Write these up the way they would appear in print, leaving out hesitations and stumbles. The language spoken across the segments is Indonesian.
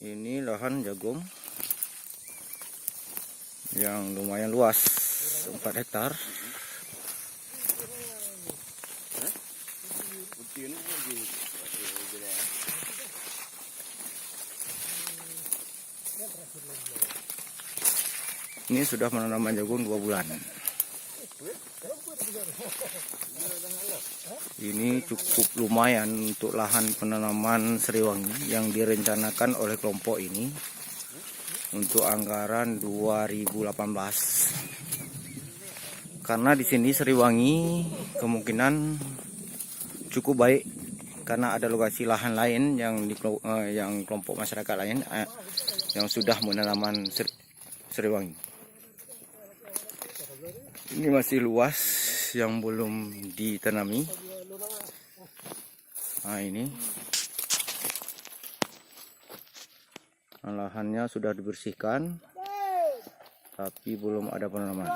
Ini lahan jagung yang lumayan luas, 4 hektar. Ini sudah menanam jagung 2 bulan. Ini cukup lumayan untuk lahan penanaman Sriwangi yang direncanakan oleh kelompok ini untuk anggaran 2018. Karena di sini Sriwangi kemungkinan cukup baik karena ada lokasi lahan lain yang kelompok masyarakat lain yang sudah menanaman Sriwangi. Ini masih luas yang belum ditanami. Nah, ini lahannya sudah dibersihkan, tapi belum ada penanaman.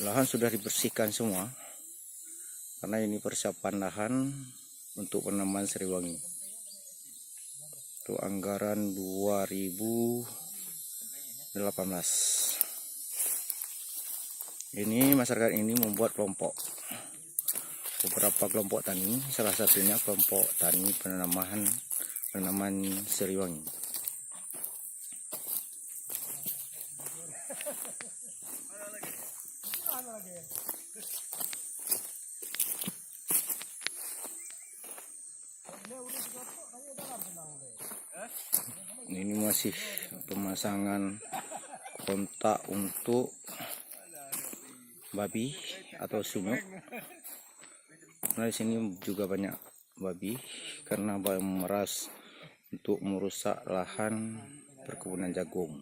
Lahan sudah dibersihkan semua, karena ini persiapan lahan untuk penanaman Sriwangi. Itu anggaran 2018. Ini masyarakat ini membuat kelompok, beberapa kelompok tani, salah satunya kelompok tani penanaman Sriwangi. Ini masih pemasangan kontak untuk babi atau sunyuk. Nah, di sini juga banyak babi karena meras untuk merusak lahan perkebunan jagung.